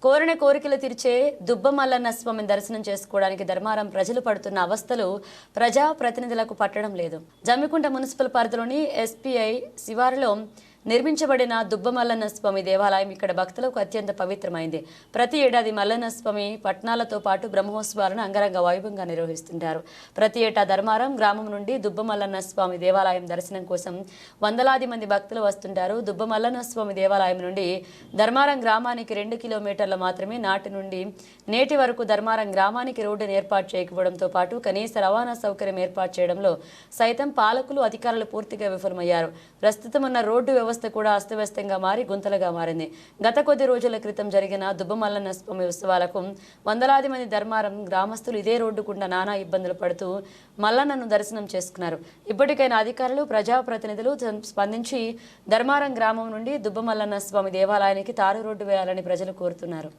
కోరిన కోరికలు తీర్చే దుబ్బమల్లన్న స్వామిని దర్శనం చేసుకోవడానికి ధర్మారం ప్రజలు పడుతున్న అవస్థలు ప్రజా ప్రతినిధులకు పట్టడం లేదు. జమ్మికుంట మున్సిపల్ పరిధిలోని ఎస్పీఐ శివారులో నిర్మించబడిన దుబ్బమల్లన్న స్వామి దేవాలయం ఇక్కడ భక్తులకు అత్యంత పవిత్రమైంది. ప్రతి ఏడాది మల్లన్న స్వామి పట్నాలతో పాటు బ్రహ్మోత్సవాలను అంగరంగ వైభవంగా నిర్వహిస్తుంటారు. ప్రతి ఏటా ధర్మారం గ్రామం నుండి దుబ్బమల్లన్న స్వామి దేవాలయం దర్శనం కోసం వందలాది మంది భక్తులు వస్తుంటారు. దుబ్బమల్లన్న స్వామి దేవాలయం నుండి ధర్మారం గ్రామానికి 2 కిలోమీటర్ల మాత్రమే. నాటి నుండి నేటి వరకు ధర్మారం గ్రామానికి రోడ్డును ఏర్పాటు చేయకపోవడంతో పాటు కనీస రవాణా సౌకర్యం ఏర్పాటు చేయడంలో సైతం పాలకులు అధికారులు పూర్తిగా విఫలమయ్యారు. ప్రస్తుతం ఉన్న రోడ్డు వ్యవస్థ కూడా అస్తవ్యస్తంగా మారి గుంతలుగా మారింది. గత కొద్ది రోజుల క్రితం జరిగిన దుబ్బమల్లన్న స్వామి ఉత్సవాలకు వందలాది మంది ధర్మారం గ్రామస్తులు ఇదే రోడ్డు గుండా నానా ఇబ్బందులు పడుతూ మల్లన్నను దర్శనం చేసుకున్నారు. ఇప్పటికైనా అధికారులు ప్రజాప్రతినిధులు స్పందించి ధర్మారం గ్రామం నుండి దుబ్బమల్లన్న స్వామి దేవాలయానికి తారు రోడ్డు వేయాలని ప్రజలు కోరుతున్నారు.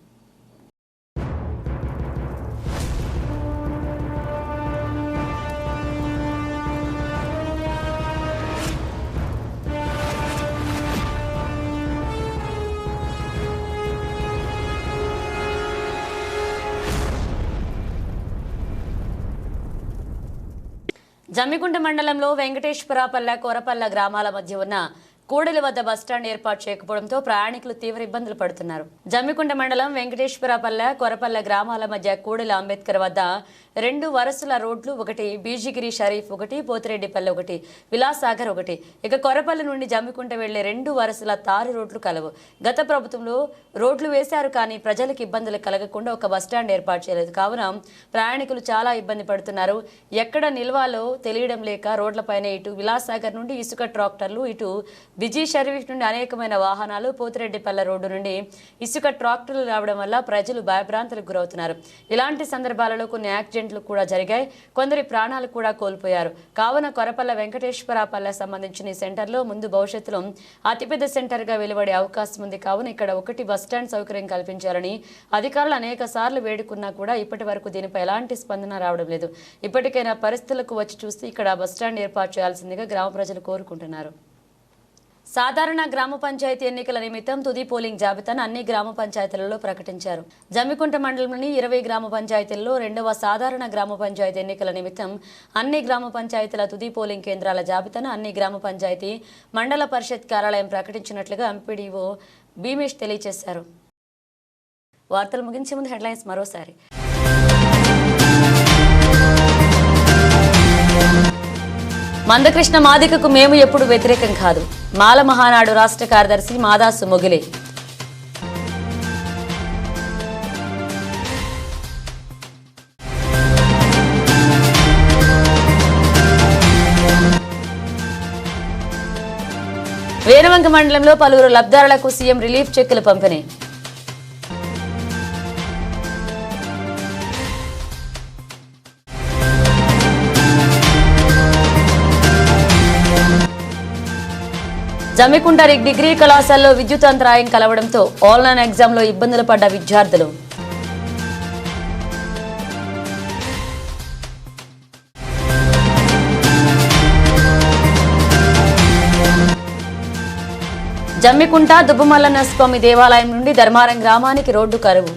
జమ్మికుంట మండలంలో వెంకటేశ్వరపల్లె కొరపల్లె గ్రామాల మధ్య ఉన్న కూడలి వద్ద బస్టాండ్ ఏర్పాటు చేయకపోవడంతో ప్రయాణికులు తీవ్ర ఇబ్బందులు పడుతున్నారు. జమ్మికుంట మండలం వెంకటేశ్వరపల్లె కొరపల్లె గ్రామాల మధ్య కూడలి అంబేద్కర్ వద్ద 2 వరుసల రోడ్లు, ఒకటి బీజిగిరి షరీఫ్, ఒకటి పోతిరెడ్డిపల్లె, ఒకటి విలాసాగర్, ఒకటి ఇక కొరపల్లి నుండి జమ్మికుంట వెళ్లే 2 వరుసల తారు రోడ్లు కలవు. గత ప్రభుత్వంలో రోడ్లు వేశారు, కానీ ప్రజలకు ఇబ్బందులు కలగకుండా ఒక బస్టాండ్ ఏర్పాటు చేయలేదు. కావున ప్రయాణికులు చాలా ఇబ్బంది పడుతున్నారు. ఎక్కడ నిల్వాలో తెలియడం లేక రోడ్లపైన ఇటు విలాసాగర్ నుండి ఇసుక ట్రాక్టర్లు, ఇటు బిజీ షరీఫ్ నుండి అనేకమైన వాహనాలు, పోతిరెడ్డిపల్లె రోడ్డు నుండి ఇసుక ట్రాక్టర్లు రావడం వల్ల ప్రజలు భయభ్రాంతులకు గురవుతున్నారు. ఇలాంటి సందర్భాలలో కొన్ని యాక్సిడెంట్లు కూడా జరిగాయి. కొందరి ప్రాణాలు కూడా కోల్పోయారు. కావున కొరపల్లె వెంకటేశ్వరపల్లె సంబంధించిన ఈ సెంటర్లో ముందు భవిష్యత్తులో అతిపెద్ద సెంటర్గా వెలువడే అవకాశం ఉంది. కావున ఇక్కడ ఒకటి బస్టాండ్ సౌకర్యం కల్పించాలని అధికారులు అనేక సార్లు వేడుకున్నా కూడా ఇప్పటి వరకు దీనిపై ఎలాంటి స్పందన రావడం లేదు. ఇప్పటికైనా పరిస్థితులకు వచ్చి చూస్తే ఇక్కడ బస్టాండ్ ఏర్పాటు చేయాల్సిందిగా గ్రామ ప్రజలు కోరుకుంటున్నారు. సాధారణ గ్రామ పంచాయతీ ఎన్నికల నిమిత్తం తుది పోలింగ్ జాబితాను అన్ని గ్రామ పంచాయతీలలో ప్రకటించారు. జమ్మికుంట మండలంలోని 20 గ్రామ పంచాయతీల్లో 2వ సాధారణ గ్రామ పంచాయతీ ఎన్నికల నిమిత్తం అన్ని గ్రామ పంచాయతీల తుది పోలింగ్ కేంద్రాల జాబితాను అన్ని గ్రామ పంచాయతీ మండల పరిషత్ కార్యాలయం ప్రకటించినట్లుగా ఎంపీడీఓ భీమేష్ తెలియజేశారు. వార్తలు ముగించే ముందు హెడ్లైన్స్ మరోసారి. మందకృష్ణ మాదికకు మేము ఎప్పుడు వ్యతిరేకం కాదు. మాల మహానాడు రాష్ట్ర కార్యదర్శి మాదాసు మొగిలే. వేనవంక మండలంలో పలువురు లబ్ధిదారులకు సీఎం రిలీఫ్ చెక్కులు పంపిణీ. జమ్మికుంట డిగ్రీ కళాశాలలో విద్యుత్ అంతరాయం కలవడంతో ఆన్లైన్ ఎగ్జామ్లో ఇబ్బందులు పడ్డ విద్యార్థులు. జమ్మికుంట దుబ్బమల్లన్న స్వామి దేవాలయం నుండి ధర్మారం గ్రామానికి రోడ్డు కరువు.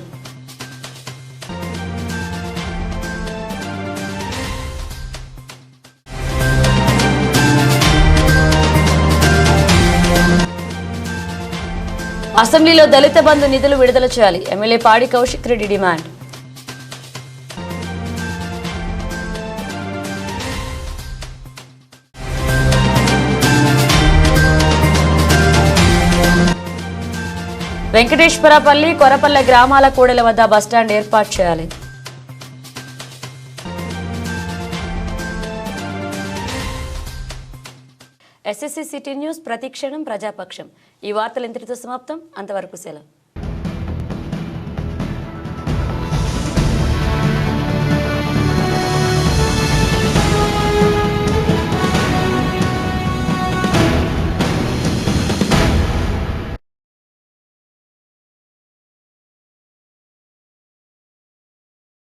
అసెంబ్లీలో దళిత బంధు నిధులు విడుదల చేయాలి. ఎమ్మెల్యే పాడి కౌశిక్ రెడ్డి డిమాండ్. వెంకటేశ్వరపల్లి కొరపల్లె గ్రామాల కూడల వద్ద బస్టాండ్ ఏర్పాటు చేయాలి. SSC సిటీ న్యూస్ ప్రతిక్షణం ప్రజాపక్షం. ఈ వార్తలు ఇంతటితో సమాప్తం. అంతవరకు సెలవు.